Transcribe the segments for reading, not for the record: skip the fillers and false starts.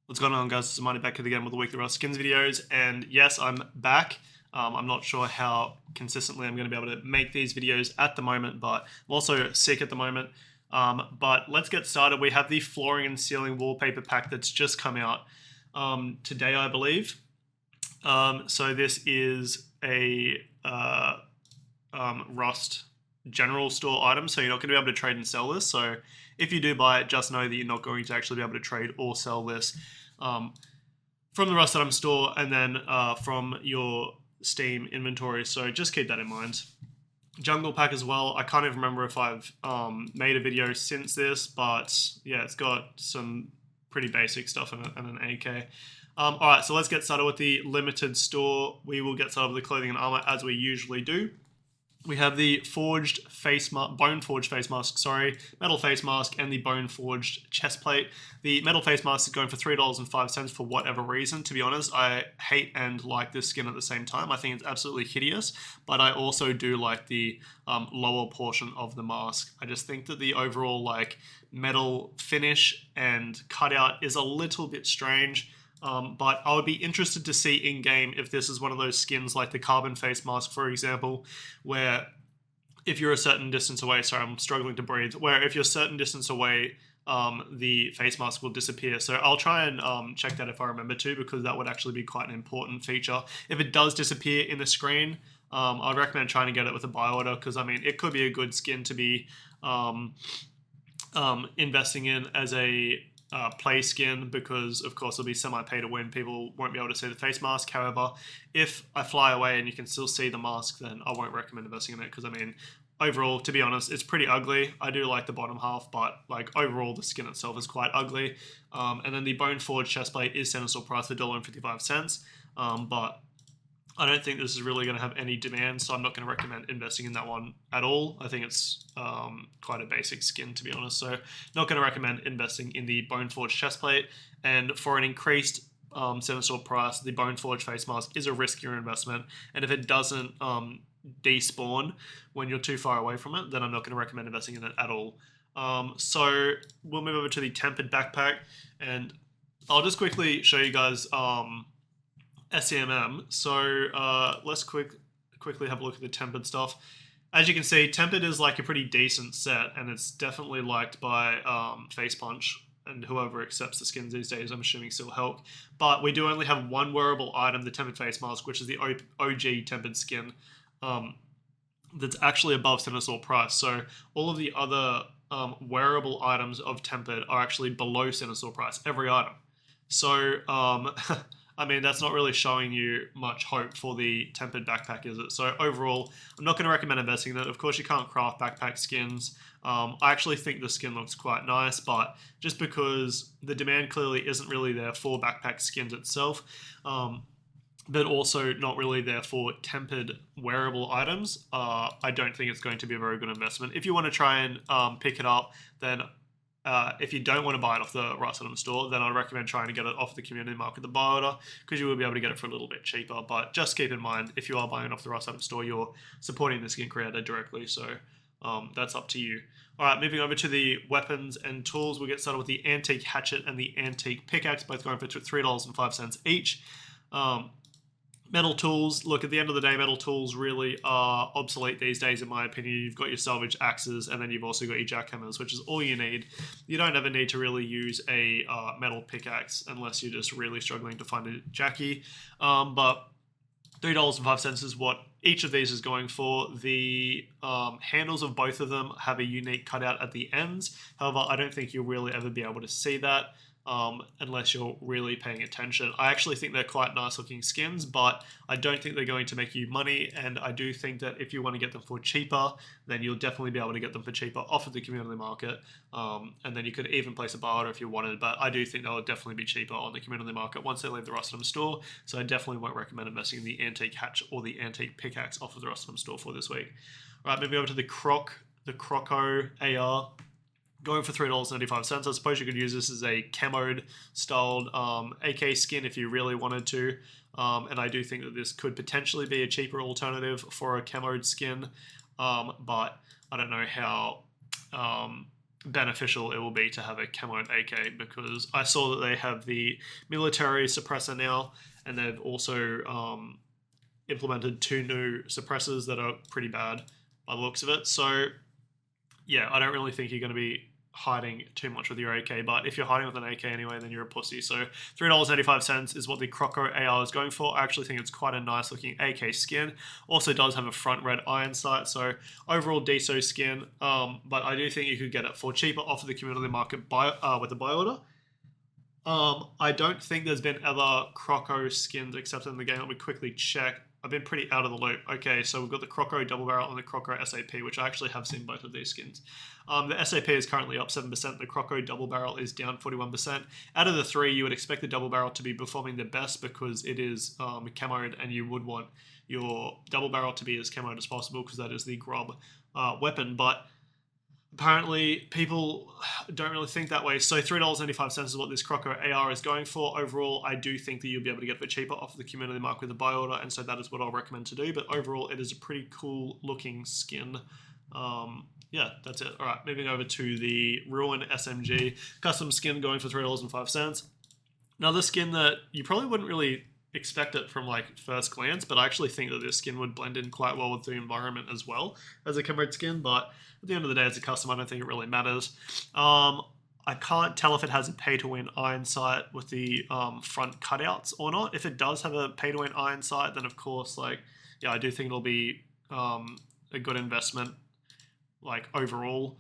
What's going on, guys? This is Mighty back again with the weekly Rust Skins videos, and yes, I'm back. I'm not sure how consistently I'm going to be able to make these videos at the moment, but I'm also sick at the moment. But let's get started. We have the flooring and ceiling wallpaper pack that's just come out today, I believe. So this is a Rust general store item, so you're not going to be able to trade and sell this. So if you do buy it, just know that you're not going to actually be able to trade or sell this from the Rust item store and then from your Steam inventory. So just keep that in mind. Jungle pack as well. I can't even remember if I've made a video since this, but yeah, it's got some pretty basic stuff in it and an AK. Alright, so let's get started with the limited store. We will get started with the clothing and armor as we usually do. We have the forged face mask, bone forged face mask, metal face mask, and the bone forged chest plate. The metal face mask is going for $3.05 for whatever reason. To be honest, I hate and like this skin at the same time. I think it's absolutely hideous, but I also do like the lower portion of the mask. I just think that the overall metal finish and cutout is a little bit strange. But I would be interested to see in-game if this is one of those skins like the carbon face mask, for example, where if you're a certain distance away, sorry, I'm struggling to breathe, where if you're a certain distance away, the face mask will disappear. So I'll try and check that if I remember to, because that would actually be quite an important feature. If it does disappear in the screen, I'd recommend trying to get it with a buy order, because I mean, it could be a good skin to be investing in as a play skin, because of course it'll be semi-pay to win. People won't be able to see the face mask. However, if I fly away and you can still see the mask, then I won't recommend investing in it, because I mean, overall, to be honest, it's pretty ugly. I do like the bottom half, but overall the skin itself is quite ugly. And then the bone forged chest plate is center store price for $1.55, but I don't think this is really going to have any demand, so I'm not going to recommend investing in that one at all. I think it's quite a basic skin, to be honest, so not going to recommend investing in the bone forged chest plate. And for an increased center store price, the bone forged face mask is a riskier investment, and if it doesn't despawn when you're too far away from it, then I'm not going to recommend investing in it at all. So we'll move over to the tempered backpack, and I'll just quickly show you guys SEMM. So let's quickly have a look at the tempered stuff. As you can see, tempered is like a pretty decent set, and it's definitely liked by Face Punch and whoever accepts the skins these days. I'm assuming still Helk. But we do only have one wearable item, the tempered face mask, which is the OG tempered skin that's actually above center store price. So all of the other wearable items of tempered are actually below center store price, every item. So I mean, that's not really showing you much hope for the tempered backpack, is it? So overall, I'm not going to recommend investing in it. Of course, you can't craft backpack skins. I actually think the skin looks quite nice, but just because the demand clearly isn't really there for backpack skins itself, but also not really there for tempered wearable items, I don't think it's going to be a very good investment. If you want to try and pick it up, then if you don't want to buy it off the Rust item store, then I'd recommend trying to get it off the community market, the buy order, because you will be able to get it for a little bit cheaper. But just keep in mind, if you are buying it off the Rust item store, you're supporting the skin creator directly, so that's up to you. Alright, moving over to the weapons and tools, we'll get started with the antique hatchet and the antique pickaxe, both going for $3.05 each. Metal tools, look, at the end of the day, metal tools really are obsolete these days, in my opinion. You've got your salvage axes, and then you've also got your jackhammers, which is all you need. You don't ever need to really use a metal pickaxe unless you're just really struggling to find a jackie. But $3.05 is what each of these is going for. The handles of both of them have a unique cutout at the ends. However, I don't think you'll really ever be able to see that unless you're really paying attention. I actually think they're quite nice looking skins, but I don't think they're going to make you money, and I do think that if you want to get them for cheaper, then you'll definitely be able to get them for cheaper off of the community market, and then you could even place a buy order if you wanted, but I do think they'll definitely be cheaper on the community market once they leave the Rust item store, so I definitely won't recommend investing in the antique hatch or the antique pickaxe off of the Rust item store for this week. Alright, moving over to the Crocco AR. Going for $3.95. I suppose you could use this as a camoed styled AK skin if you really wanted to. And I do think that this could potentially be a cheaper alternative for a camoed skin. But I don't know how beneficial it will be to have a camoed AK, because I saw that they have the military suppressor now, and they've also implemented 2 new suppressors that are pretty bad by the looks of it. So yeah, I don't really think you're going to be hiding too much with your AK, but if you're hiding with an AK anyway, then you're a pussy. So $3.85 is what the Crocco AR is going for. I actually think it's quite a nice looking AK skin. Also does have a front red iron sight, so overall decent skin, but I do think you could get it for cheaper off of the community market with a buy order. I don't think there's been other Crocco skins except in the game. Let me quickly check. I've been pretty out of the loop. Okay, so we've got the Crocco double barrel and the Crocco SAP, which I actually have seen both of these skins. The SAP is currently up 7%. The Crocco double barrel is down 41%. Out of the 3, you would expect the double barrel to be performing the best because it is camoed, and you would want your double barrel to be as camoed as possible because that is the grub weapon. But apparently, people don't really think that way. So $3.95 is what this Crocco AR is going for. Overall, I do think that you'll be able to get it for cheaper off of the community market with a buy order, and so that is what I'll recommend to do. But overall, it is a pretty cool looking skin. Yeah, that's it. All right, moving over to the Ruin SMG custom skin going for $3.05. Another skin that you probably wouldn't really expect it from like first glance, but I actually think that this skin would blend in quite well with the environment as well as a camoed skin. But at the end of the day, as a custom, I don't think it really matters. I can't tell if it has a pay-to-win iron sight with the front cutouts or not. If it does have a pay-to-win iron sight, then of course, like, yeah, I do think it'll be a good investment, like overall.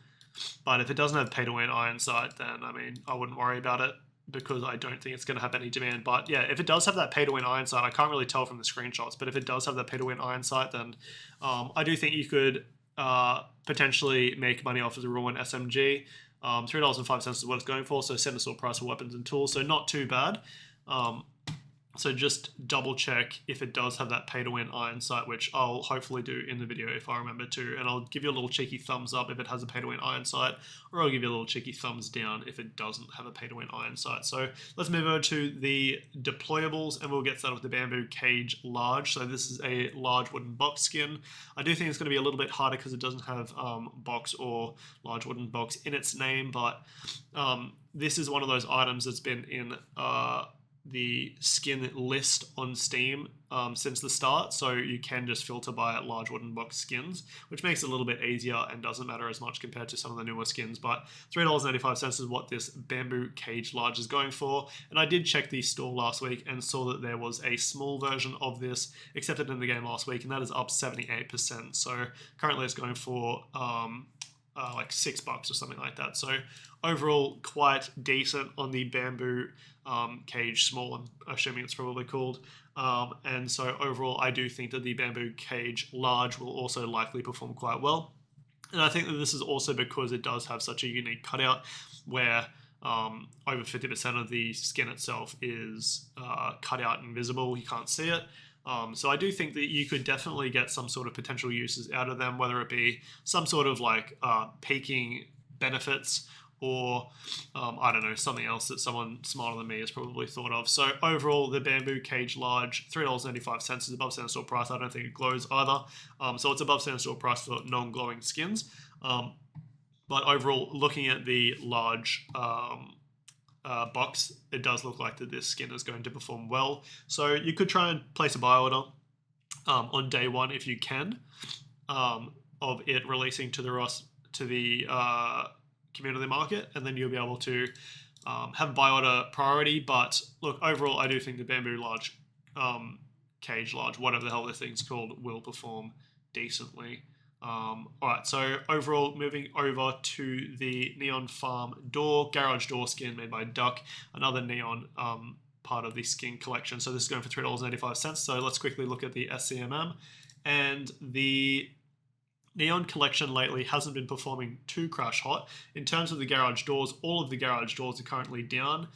But if it doesn't have pay-to-win iron sight, then I mean, I wouldn't worry about it, because I don't think it's going to have any demand. But yeah, if it does have that pay-to-win iron sight, I can't really tell from the screenshots, but if it does have that pay-to-win iron sight, then I do think you could potentially make money off of the Ruin SMG. $3.05 is what it's going for, so center store price for weapons and tools, so not too bad. So just double check if it does have that pay-to-win iron sight, which I'll hopefully do in the video if I remember to, and I'll give you a little cheeky thumbs up if it has a pay-to-win iron sight, or I'll give you a little cheeky thumbs down if it doesn't have a pay-to-win iron sight. So let's move over to the deployables, and we'll get started with the Bamboo Cage Large. So this is a large wooden box skin. I do think it's going to be a little bit harder because it doesn't have box or large wooden box in its name, but this is one of those items that's been in the skin list on Steam since the start, so you can just filter by large wooden box skins, which makes it a little bit easier and doesn't matter as much compared to some of the newer skins. But $3.85 is what this Bamboo Cage Large is going for, and I did check the store last week and saw that there was a small version of this accepted in the game last week, and that is up 78%. So currently it's going for like $6 or something like that. So overall, quite decent on the Bamboo Cage Small, I'm assuming it's probably called. And so overall, I do think that the Bamboo Cage Large will also likely perform quite well. And I think that this is also because it does have such a unique cutout where over 50% of the skin itself is cut out and visible. You can't see it. So I do think that you could definitely get some sort of potential uses out of them, whether it be some sort of like peaking benefits, or I don't know, something else that someone smarter than me has probably thought of. So overall, the Bamboo Cage Large, $3.95 is above center store price. I don't think it glows either. So it's above center store price for non-glowing skins. But overall, looking at the large box, it does look like that this skin is going to perform well. So you could try and place a buy order on day one if you can, of it releasing to the community market, and then you'll be able to have buy order priority. But look, overall, I do think the Bamboo Large, Cage Large, whatever the hell this thing's called, will perform decently. Alright, so overall, moving over to the Neon Farm garage door skin made by Duck, another neon part of the skin collection. So this is going for $3.85. So let's quickly look at the SCMM. And the Neon collection lately hasn't been performing too crash hot. In terms of the garage doors, all of the garage doors are currently down.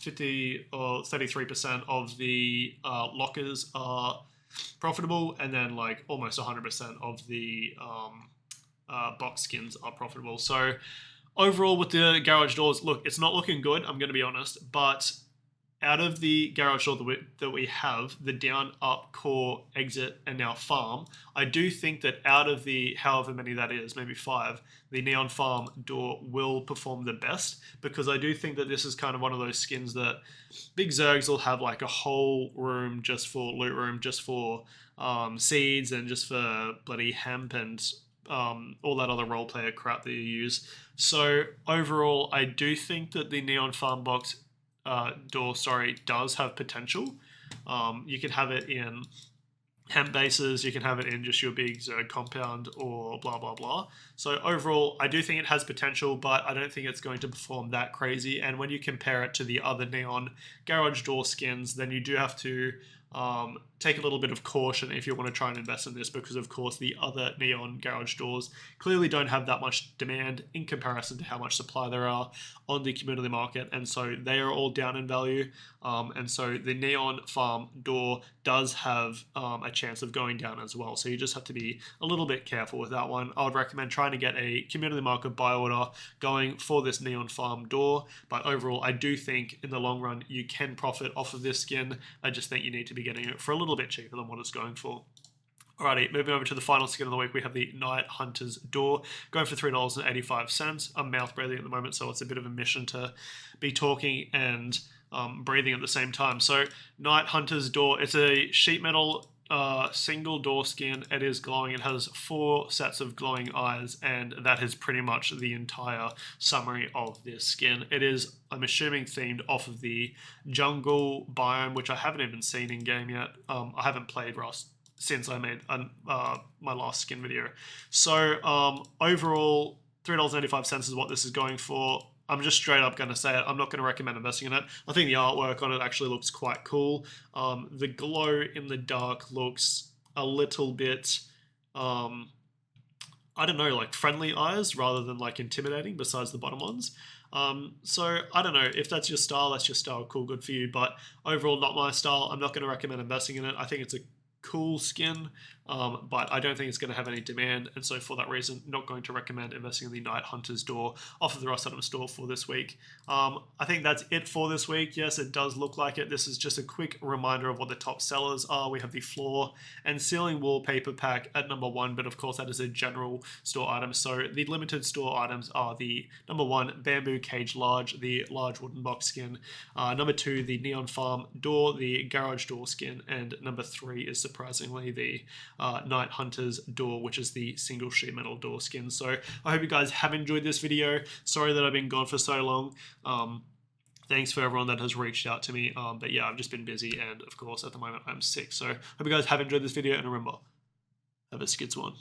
50 or 33% of the lockers are profitable, and then like almost 100% of the box skins are profitable. So overall with the garage doors, look, it's not looking good, I'm going to be honest, but out of the garage door that we have, the down, up, core, exit, and now farm, I do think that out of the however many that is, maybe 5, the neon farm door will perform the best, because I do think that this is kind of one of those skins that big Zergs will have like a whole room just for loot room, just for seeds and just for bloody hemp and all that other role player crap that you use. So overall, I do think that the neon farm box door, does have potential. You can have it in hemp bases, you can have it in just your big Zerg compound or blah blah blah. So overall, I do think it has potential, but I don't think it's going to perform that crazy. And when you compare it to the other neon garage door skins, then you do have to take a little bit of caution if you want to try and invest in this, because of course the other neon garage doors clearly don't have that much demand in comparison to how much supply there are on the community market, and so they are all down in value. And so the neon farm door does have a chance of going down as well, so you just have to be a little bit careful with that one. I would recommend trying to get a community market buy order going for this neon farm door, but overall I do think in the long run you can profit off of this skin. I just think you need to be getting it for a little bit cheaper than what it's going for. Alrighty, moving over to the final skin of the week, we have the Night Hunter's Door, going for $3.85. I'm mouth breathing at the moment, so it's a bit of a mission to be talking and breathing at the same time. So Night Hunter's Door, it's a sheet metal single door skin. It is glowing. It has 4 sets of glowing eyes, and that is pretty much the entire summary of this skin. It is, I'm assuming, themed off of the jungle biome, which I haven't even seen in game yet. I haven't played Rust since I made my last skin video. So overall, $3.85 is what this is going for. I'm just straight up going to say it. I'm not going to recommend investing in it. I think the artwork on it actually looks quite cool. The glow in the dark looks a little bit, I don't know, like friendly eyes rather than like intimidating, besides the bottom ones. So I don't know, if that's your style, that's your style. Cool, good for you. But overall, not my style. I'm not going to recommend investing in it. I think it's a cool skin, but I don't think it's going to have any demand, and so for that reason, not going to recommend investing in the Night Hunter's Door off of the Rust Item store for this week. I think that's it for this week. Yes, it does look like it. This is just a quick reminder of what the top sellers are. We have the floor and ceiling wallpaper pack at number 1, but of course that is a general store item. So the limited store items are the number 1 bamboo cage large, the large wooden box skin, number 2 the neon farm door, the garage door skin, and number 3 is surprisingly the Night Hunter's Door, which is the single sheet metal door skin. So I hope you guys have enjoyed this video. Sorry that I've been gone for so long. Thanks for everyone that has reached out to me. But yeah, I've just been busy, and of course at the moment I'm sick. So hope you guys have enjoyed this video, and remember, have a skits one.